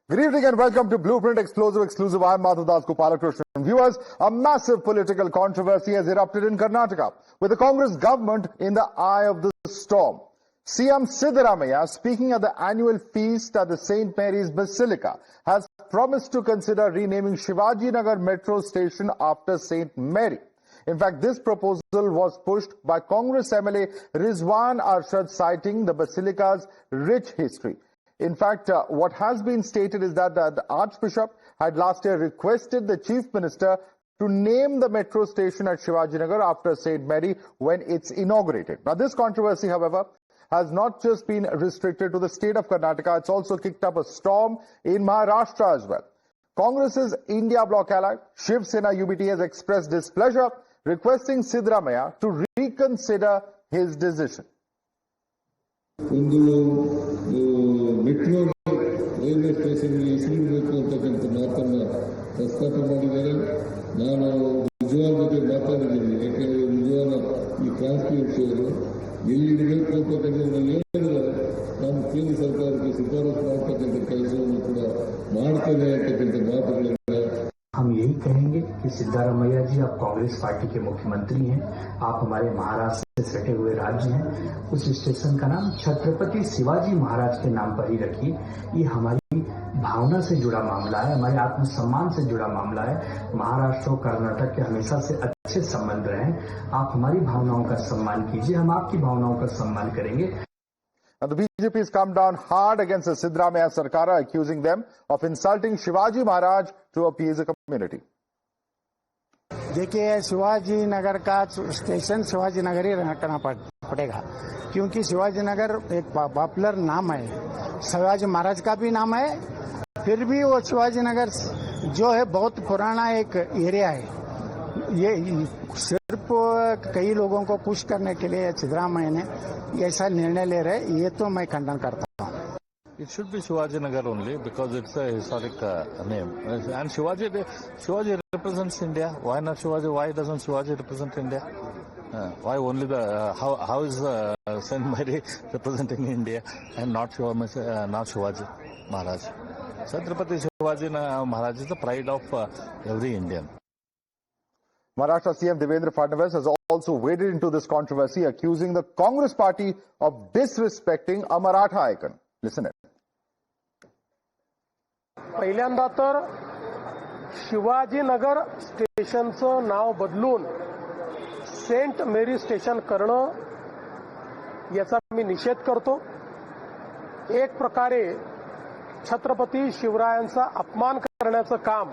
Good evening and welcome to Blueprint Explosive Exclusive. I am Madhavdas G. Viewers, a massive political controversy has erupted in Karnataka, with the Congress government in the eye of the storm. CM Siddaramaiah, speaking at the annual feast at the St. Mary's Basilica, has promised to consider renaming Shivaji Nagar metro station after St. Mary. In fact, this proposal was pushed by Congress MLA Rizwan Arshad, citing the Basilica's rich history. In fact, what has been stated is that the Archbishop had last year requested the Chief Minister to name the metro station at Shivaji Nagar after St. Mary when it's inaugurated. Now, this controversy, however, has not just been restricted to the state of Karnataka, it's also kicked up a storm in Maharashtra as well. Congress's India bloc ally, Shiv Sena UBT, has expressed displeasure, requesting Siddaramaiah to reconsider his decision. Metro railway ಸ್ಟೇಷನ್ಗೆ ಹೆಸರಿಡಬೇಕು ಅಂತಕ್ಕಂಥ ಮಾತನ್ನು ಪ್ರಸ್ತಾಪ ಮಾಡಿದ್ದಾರೆ. ನಾನು ರಿಜ್ವಾನ್ ಜೊತೆ ಮಾತಾಡಿದ್ದೀನಿ. ಯಾಕೆಂದರೆ ರಿಜ್ವಾನ್ ಈ ಕಾನ್ಸ್ಟಿಟ್ಯೂನ್ಸಿಯವರು ಎಲ್ಲಿ ಇಡಬೇಕು ಅಂತಕ್ಕಂಥದ್ದನ್ನು ಹೇಳಿದ್ರೆ ನಾನು ಕೇಂದ್ರ ಸರ್ಕಾರಕ್ಕೆ ಶಿಫಾರಸು ಮಾಡ್ತಕ್ಕಂಥ ಕೆಲಸವನ್ನು ಕೂಡ ಮಾಡ್ತೇನೆ ಅಂತಕ್ಕಂಥ ಮಾತುಗಳಿಂದ हम यही कहेंगे कि सिद्धारमैया जी आप कांग्रेस पार्टी के मुख्यमंत्री हैं, आप हमारे महाराष्ट्र से सटे हुए राज्य हैं, उस स्टेशन का नाम छत्रपति शिवाजी महाराज के नाम पर ही रखिए। ये हमारी भावना से जुड़ा मामला है, हमारे आत्मसम्मान से जुड़ा मामला है। महाराष्ट्र और कर्नाटक के हमेशा से अच्छे संबंध रहे हैं। आप हमारी भावनाओं का सम्मान कीजिए, हम आपकी भावनाओं का सम्मान करेंगे। Now, the BJP has come down hard against the Siddaramaiah Sarkar, accusing them of insulting Shivaji Maharaj to appease the community. देखिए, शिवाजी नगर का स्टेशन शिवाजी नगर ही रखना पड़ेगा, क्योंकि शिवाजी नगर एक पॉपुलर नाम है, शिवाजी महाराज का भी नाम है। फिर भी वो शिवाजी नगर जो है बहुत पुराना एक एरिया है। ये सिर्फ कई लोगों को पुश करने के लिए सिद्धरामैया ने ऐसा निर्णय ले रहे, ये तो मैं खंडन करता हूँ। It should be Shivaji Nagar only because it's a historic name. And Shivaji represents India. Why not Shivaji? Why doesn't Shivaji represent India? Why only how is St. Mary representing India and not Shivaji Maharaj? Chhatrapati Shivaji Maharaj is the pride of every Indian. Maharashtra CM Devendra Fadnavis has also waded into this controversy, accusing the Congress party of disrespecting a Maratha icon. Listen it. पहिल्यांदा तर शिवाजीनगर स्टेशनचं नाव बदलून Saint मेरी station करणं याचा मी निषेध करतो. एक प्रकारे छत्रपती शिवरायांचा अपमान करण्याचं काम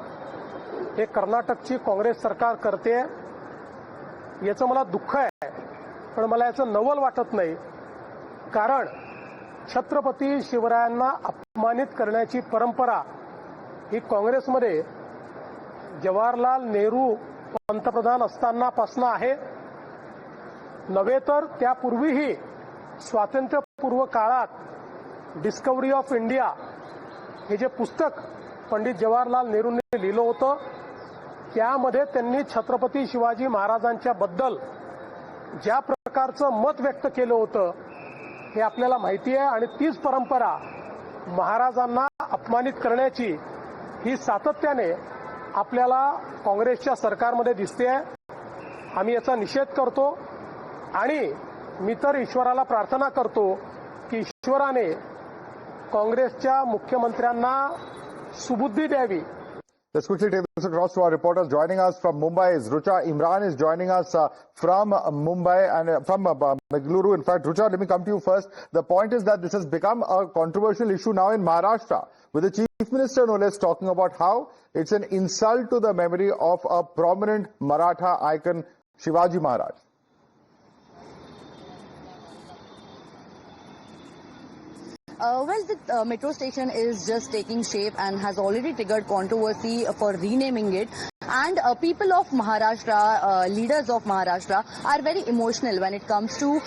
हे कर्नाटकची काँग्रेस सरकार करते, याचं मला दुःख आहे. पण मला याचं नवल वाटत नाही, कारण छत्रपती शिवरायांना अपमानित करण्याची परंपरा ही काँग्रेसमध्ये जवाहरलाल नेहरू पंतप्रधान असतानापासून आहे. नव्हे तर त्यापूर्वीही स्वातंत्र्यपूर्व काळात डिस्कवरी ऑफ इंडिया हे जे पुस्तक पंडित जवाहरलाल नेहरूंनी लिहिलं होतं, त्यामध्ये त्यांनी छत्रपती शिवाजी महाराजांच्या बद्दल ज्या प्रकारचं मत व्यक्त केलं होतं हे आपल्याला माहिती आहे. आणि तीच परंपरा महाराजांना अपमानित करण्याची ही सातत्याने आपल्याला काँग्रेसच्या सरकारमध्ये दिसते आहे. आम्ही याचा निषेध करतो आणि मी तर ईश्वराला प्रार्थना करतो की ईश्वराने काँग्रेसच्या मुख्यमंत्र्यांना सुबुद्धी द्यावी. Let's quickly take this across to our reporters. Joining us from Mumbai is Rucha. Imran is joining us from Mumbai and from Bengaluru. In fact, Rucha, let me come to you first. The point is that this has become a controversial issue now in Maharashtra, with the Chief Minister no less talking about how it's an insult to the memory of a prominent Maratha icon, Shivaji Maharaj. Well, the metro station is just taking shape and has already triggered controversy for renaming it. And people of Maharashtra, leaders of Maharashtra are very emotional when it comes to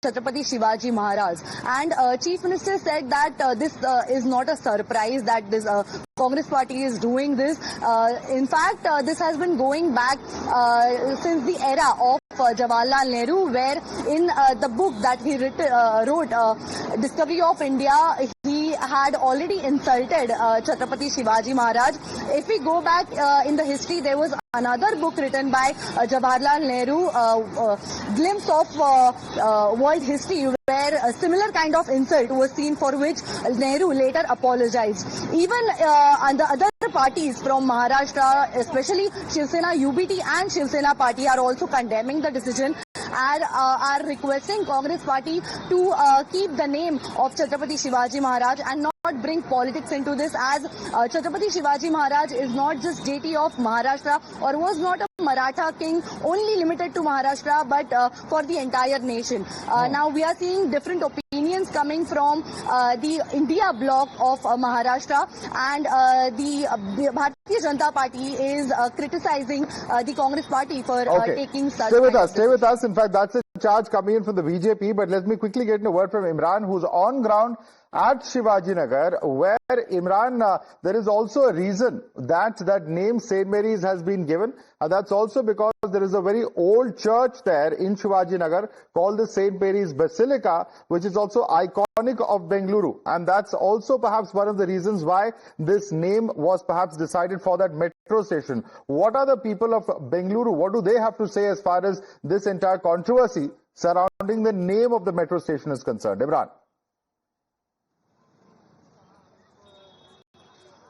Chhatrapati Shivaji Maharaj. And Chief Minister said that this is not a surprise that this Congress party is doing this. In fact, this has been going back since the era of Jawaharlal Nehru, where in the book that he wrote, Discovery of India, he had already insulted Chhatrapati Shivaji Maharaj. If we go back in the history, there was another book written by Jawaharlal Nehru, Glimpse of World History, where a similar kind of insult was seen, for which Nehru later apologized. Even and the other parties from Maharashtra, especially Shiv Sena, UBT and Shiv Sena party, are also condemning the decision and are requesting Congress party to keep the name of Chhatrapati Shivaji Maharaj and not bring politics into this, as Chhatrapati Shivaji Maharaj is not just deity of Maharashtra, or was not a Maratha king only limited to Maharashtra, but for the entire nation. Now we are seeing different opinions coming from the India bloc of Maharashtra, and the Bharatiya Janata Party is criticizing the Congress party for taking such. Stay with us. In fact, that's a charge coming in from the BJP. But let me quickly get in a word from Imran, who's on ground at Shivaji Nagar, where, Imran, there is also a reason that name St. Mary's has been given. And that's also because there is a very old church there in Shivaji Nagar called the St. Mary's Basilica, which is also iconic of Bengaluru. And that's also perhaps one of the reasons why this name was perhaps decided for that metro station. What are the people of Bengaluru, what do they have to say as far as this entire controversy surrounding the name of the metro station is concerned? Imran.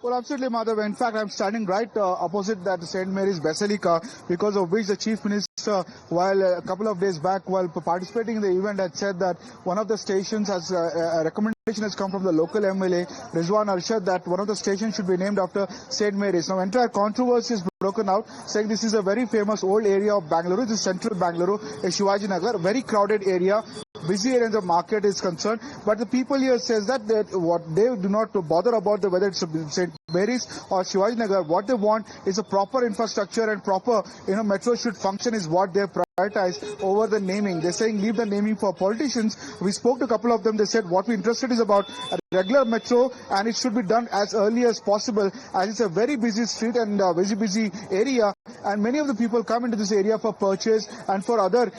Well, absolutely, Madhav. In fact, I'm standing right opposite that St. Mary's Basilica, because of which the Chief Minister, while a couple of days back, while participating in the event, had said that one of the stations has a recommendation has come from the local MLA, Rizwan Arshad, that one of the stations should be named after St. Mary's. Now, entire controversy is broken out, saying this is a very famous old area of Bengaluru. This is central Bengaluru, a Shivaji Nagar, very crowded area. Busy area in the market is concerned, but the people here says that what they do not bother about whether it's St. Mary's or Shivaji Nagar. What they want is a proper infrastructure and proper, metro should function is what they prioritize over the naming. They're saying leave the naming for politicians. We spoke to a couple of them. They said what we're interested is about a regular metro, and it should be done as early as possible, as it's a very busy street and busy area, and many of the people come into this area for purchase and for other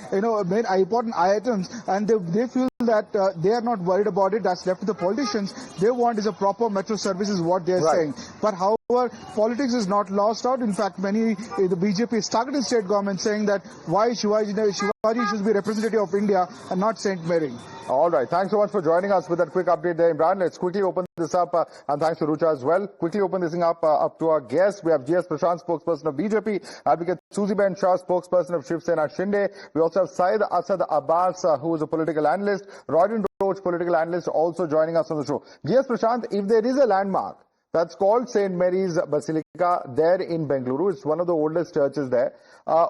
main important items, and they feel that they are not worried about it. That's left to the politicians. They want is a proper metro service is what they're saying. But however, politics is not lost out. In fact, the BJP is targeting state government, saying that why Shivaji should be representative of India and not St. Mary. All right. Thanks so much for joining us with that quick update there, Imran. Let's quickly open this up, and thanks to Rucha as well. Quickly open this thing up to our guests. We have GS Prashant, spokesperson of BJP, Advocate Susie Ben Shah, spokesperson of Shiv Sena Shinde. We also have Syed Asad Abbas, who is a political analyst, Roydon Roach, political analyst, also joining us on the show. GS Prashant, if there is a landmark that's called St. Mary's Basilica there in Bengaluru, it's one of the oldest churches there,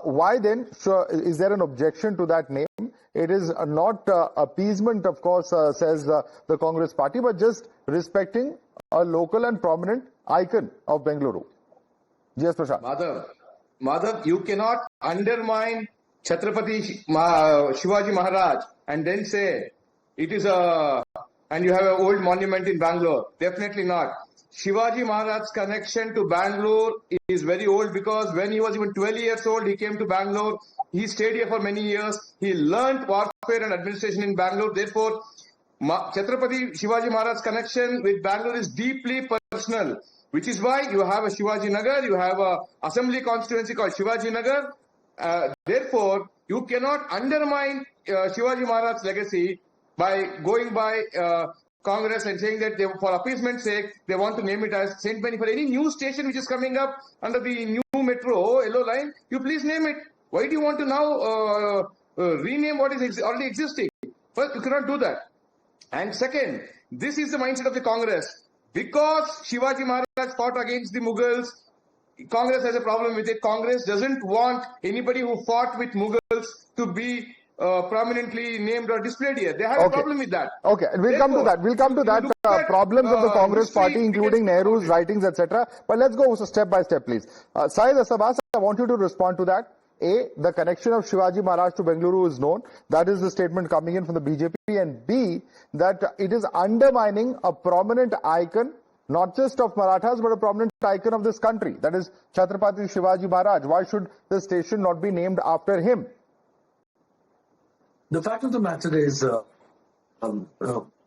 why then is there an objection to that name? It is not appeasement, of course, says the Congress party, but just respecting a local and prominent icon of Bengaluru. Yes, Prashant. Madhav, you cannot undermine Chhatrapati Shivaji Maharaj and then say it is and you have an old monument in Bangalore. Definitely not. Shivaji Maharaj's connection to Bangalore is very old, because when he was even 12 years old, he came to Bangalore. He stayed here for many years. He learned warfare and administration in Bangalore. Therefore, Chhatrapati Shivaji Maharaj's connection with Bangalore is deeply personal, which is why you have a Shivaji Nagar, you have a assembly constituency called Shivaji Nagar. Therefore, you cannot undermine Shivaji Maharaj's legacy by going by Congress and saying that for appeasement's sake, they want to name it as St. Mary. For any new station which is coming up under the new metro, yellow line, you please name it. Why do you want to now rename what is already existing? First, you cannot do that. And second, this is the mindset of the Congress. Because Shivaji Maharaj fought against the Mughals, Congress has a problem with it. Congress doesn't want anybody who fought with Mughals to be prominently named or displayed here. They have a problem with that. Okay, and we'll come to that. We'll come to that. Problems of the Congress party, including Nehru's writings, etc. But let's go step by step, please. Syed Asabas, I want you to respond to that. A, the connection of Shivaji Maharaj to Bengaluru is known. That is the statement coming in from the BJP. And B, that it is undermining a prominent icon, not just of Marathas, but a prominent icon of this country. That is Chhatrapati Shivaji Maharaj. Why should the station not be named after him? The fact of the matter is,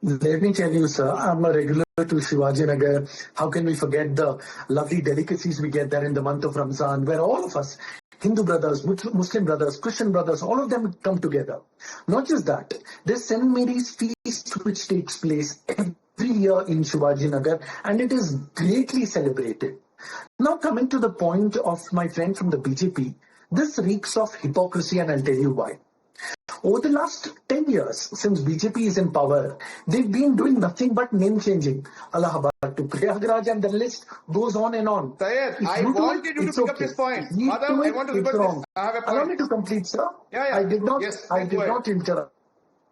Let me tell you, sir, I'm a regular to Shivaji Nagar. How can we forget the lovely delicacies we get there in the month of Ramzan, where all of us, Hindu brothers, Muslim brothers, Christian brothers, all of them come together. Not just that, there's St. Mary's feast which takes place every year in Shivaji Nagar, and it is greatly celebrated. Now coming to the point of my friend from the BJP, this reeks of hypocrisy, and I'll tell you why. Over the last 10 years, since BJP is in power, they've been doing nothing but name changing. Allahabad to Prayagraj, and the list goes on and on. Syed, I wanted you to pick up this point. Madhav, I want to repeat this. I have a point. Allow me to complete, sir. Yeah. I did not, yes, I did not interrupt.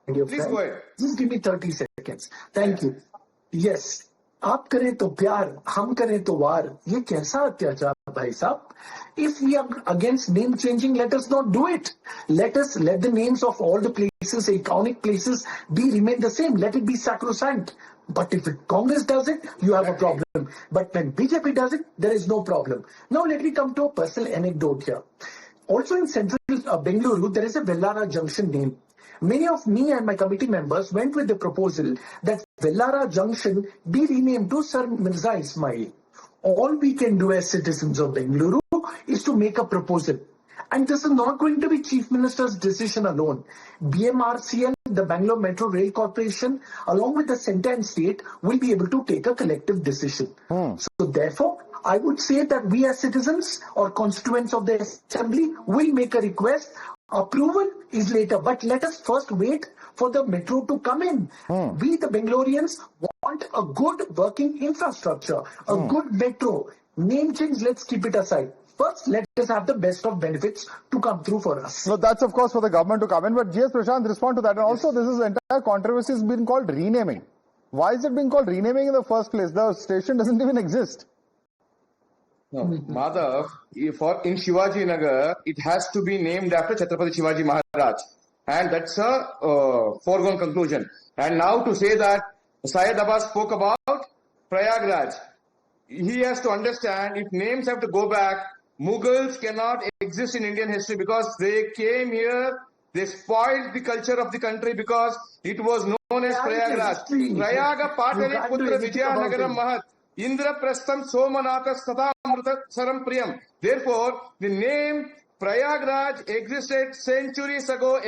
Please go ahead. Just give me 30 seconds. Thank you. Yes. आप करें तो प्यार, हम करें तो वार. ये कैसा अत्याचार भाई साहब? If we are against name changing, let us not do it. Let the names of all the places, iconic places, remain the same. Let it be sacrosanct. But if Congress does it, you have a problem. But when BJP does it, there is no problem. Now let me come to a personal anecdote here. Also in central Bengaluru, there is a Vellara Junction name. Many of me and my committee members went with the proposal that Vellara Junction be renamed to Sir Mirza Ismail. All we can do as citizens of Bengaluru is to make a proposal. And this is not going to be Chief Minister's decision alone. BMRCL, the Bangalore Metro Rail Corporation, along with the centre and state, will be able to take a collective decision. So therefore, I would say that we as citizens or constituents of the assembly will make a request. Approval is later, but let us first wait for the metro to come in. We, the Bangaloreans, want a good working infrastructure, a good metro. Name change, let's keep it aside. First, let us have the best of benefits to come through for us. So that's of course for the government to come in, but GS Prashant, respond to that. And also this is entire controversy has been called renaming. Why is it being called renaming in the first place? The station doesn't even exist. No, Madhav, in Shivaji Nagar, it has to be named after Chhatrapati Shivaji Maharaj. And that's a foregone conclusion. And now to say that Syed Abbas spoke about Prayagraj, he has to understand if names have to go back, Mughals cannot exist in Indian history because they came here, they spoiled the culture of the country because it was known as Prayagraj. Prayaga Patale Putra Vijayanagaram Mahat. Indraprastham Somanathas Tata Amrita Saram Priyam. Therefore, the name Prayagraj existed centuries ago,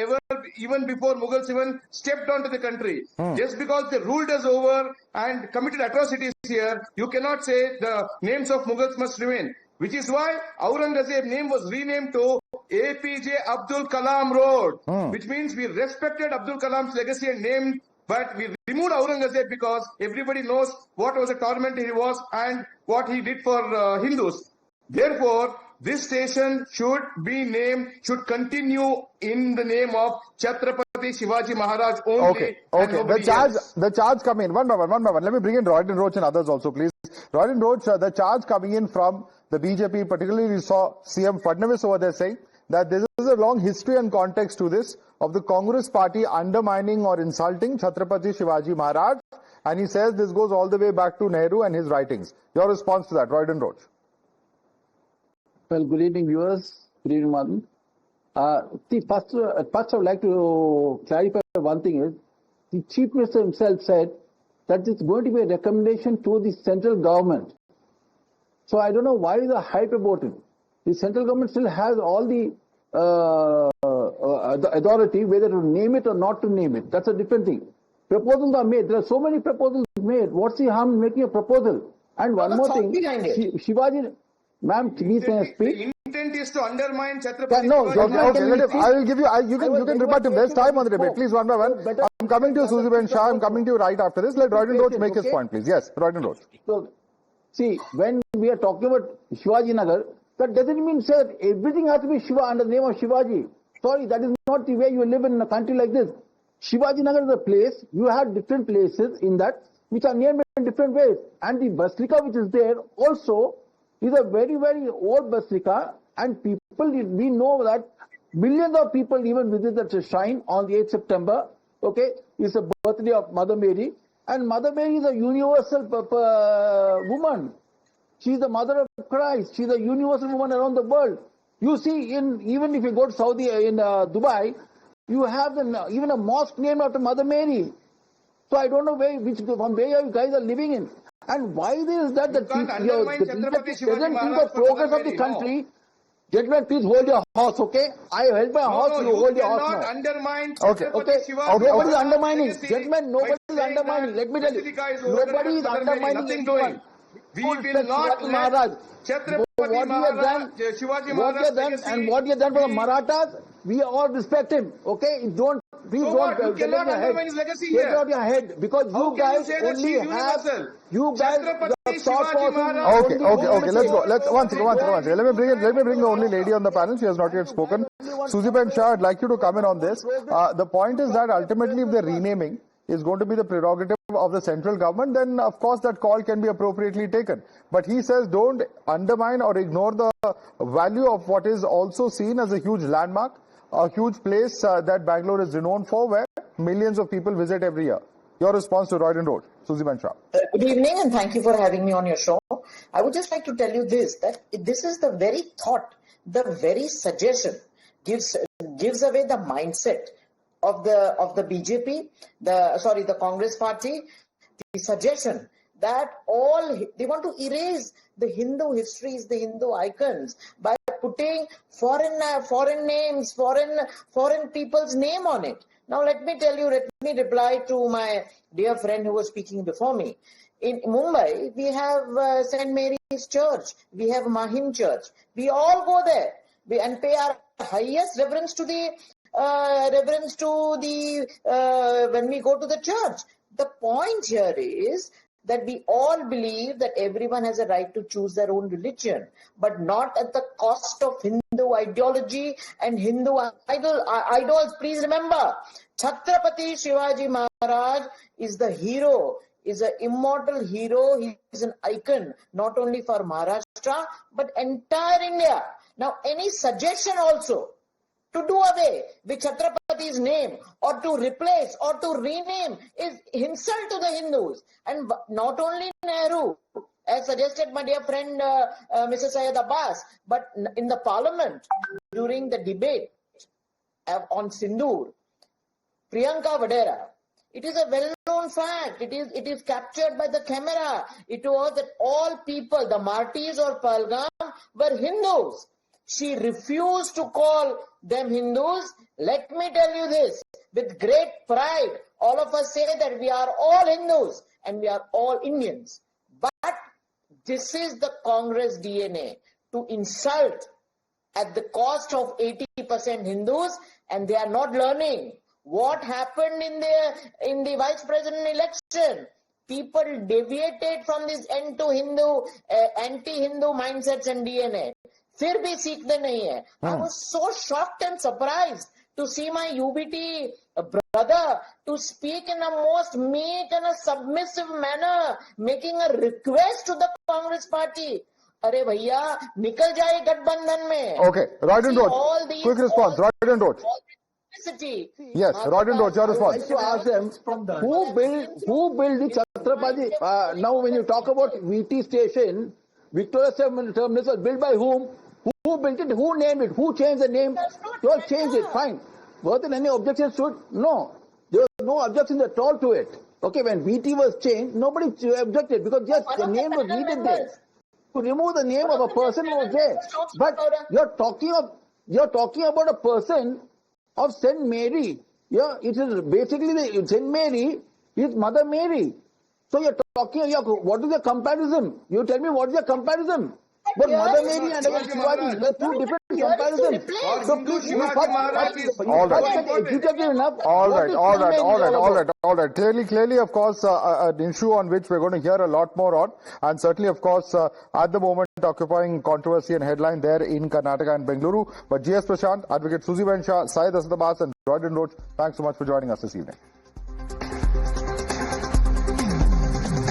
even before Mughals even stepped onto the country. Just because they ruled us over and committed atrocities here, you cannot say the names of Mughals must remain. Which is why Aurangzeb's name was renamed to APJ Abdul Kalam Road, which means we respected Abdul Kalam's legacy and name. But we removed Aurangzeb because everybody knows what was a tormentor he was and what he did for Hindus. Therefore, this station should continue in the name of Chhatrapati Shivaji Maharaj only. Okay. The charge coming in one by one. Let me bring in Royden Roach and others also, please. Royden Roach, the charge coming in from the BJP, particularly we saw CM Fadnavis over there saying that there is a long history and context to this of the Congress party undermining or insulting Chhatrapati Shivaji Maharaj, and he says this goes all the way back to Nehru and his writings. Your response to that, Royden Roach? Well, good evening, viewers. Good evening, Madhav. First I would like to clarify one thing is, the Chief Minister himself said that it's going to be a recommendation to the central government. So I don't know why is the hype about it. The central government still has all the authority whether to name it or not to name it. That's a different thing. Proposals are made. There are so many proposals made. What's the harm in making a proposal? And one more thing, Shivaji, ma'am, please can I speak? The intent is to undermine Chhatrapati. I will give you. You can rebut him. There's time on the debate. Please, one by one. I'm coming to you, Susie Ben Shah. I'm coming to you right after this. Let Royden Roach make his point, please. Yes, Royden Roach. So, see, when we are talking about Shivaji Nagar, that doesn't mean, sir, everything has to be Shiva under the name of Shivaji. Sorry, that is not the way you live in a country like this. Shivaji Nagar is a place, you have different places in that, which are named in different ways. And the Basilica which is there also is a very, very old Basilica, and people, we know that millions of people even visit that shrine on the 8th September, okay, it's the birthday of Mother Mary, and Mother Mary is a universal woman. She is the mother of Christ. She is a universal woman around the world. You see, even if you go to Saudi, in Dubai, you have even a mosque named after Mother Mary. So I don't know from where you guys are living in. And why is that the BJP doesn't think of progress of the country? Gentlemen, please hold your horse, okay? I held my horse, you hold your horse now. Undermine Okay. Nobody is undermining. Gentlemen, nobody is undermining. Let me tell you. Nobody is undermining anyone. We will not Maharaj. Chhatrapati Maharaj, Shivaji Maharaj, and what he has done for the Marathas, we all respect him. Okay? Please don't get out your head because you guys only have you guys the thought process. Okay. Let's go. One second. Let me bring the only lady on the panel. She has not yet spoken. Susie Ben Shah, I'd like you to come in on this. The point is that ultimately, if the renaming is going to be the prerogative of the central government, then of course that call can be appropriately taken. But he says don't undermine or ignore the value of what is also seen as a huge landmark, a huge place that Bangalore is renowned for, where millions of people visit every year. Your response to Roy and Road, Susie Ben Shah. Good evening and thank you for having me on your show. I would just like to tell you this, that this is the very thought, the very suggestion gives away the mindset of the BJP, the Congress party, the suggestion that they want to erase the Hindu histories, the Hindu icons by putting foreign names, foreign people's name on it. Now let me reply to my dear friend who was speaking before me. In Mumbai, we have St. Mary's Church, we have Mahim Church. We all go there and pay our highest reverence to the when we go to the church. The point here is that we all believe that everyone has a right to choose their own religion, but not at the cost of Hindu ideology and Hindu idols. Please remember, Chhatrapati Shivaji Maharaj is the hero, is an immortal hero. He is an icon, not only for Maharashtra, but entire India. Now, any suggestion also to do away with Chhatrapati's name or to replace or to rename is insult to the Hindus. And not only Nehru, as suggested my dear friend Mr. Syed Abbas, but in the parliament during the debate on Sindoor, Priyanka Vadera, it is a well-known fact. It is captured by the camera. It was that all people, the Martis or Pahalgam, were Hindus. She refused to call them Hindus. Let me tell you this, with great pride, all of us say that we are all Hindus and we are all Indians. But this is the Congress DNA, to insult at the cost of 80% Hindus, and they are not learning. What happened in the vice president election? People deviated from this anti-Hindu mindsets and DNA. फिर भी सीखते नहीं है. I was so shocked and surprised to see my UBT brother to speak in a most meek and a submissive manner, making a request to the Congress party. अरे भैया निकल जाए गठबंधन में. Okay, Roy and Roach. Quick response, Roy and Roach. Yes, Roy and Roach, your response. To ask them, who built the Chhatrapati? Now, when you talk about VT station, Victoria Terminus was built by whom? Who built it? Who named it? Who changed the name? You all changed it. Fine. Were there any objections to it? No. There was no objections at all to it. Okay, when VT was changed, nobody objected because just the name was needed there. To remove the name of a person who was there. But you're talking about a person of St. Mary. Yeah, it is basically St. Mary is Mother Mary. So you're talking, what is the comparison? You tell me what is the comparison? But Mother Mary and Shivaji, there are two different comparisons. So please, all right. Clearly, of course, an issue on which we're going to hear a lot more on, and certainly, of course, at the moment occupying controversy and headline there in Karnataka and Bengaluru. But GS Prashant, Advocate Susie Ben Shah, Syed Asad Abbas and Roy and Roach, thanks so much for joining us this evening.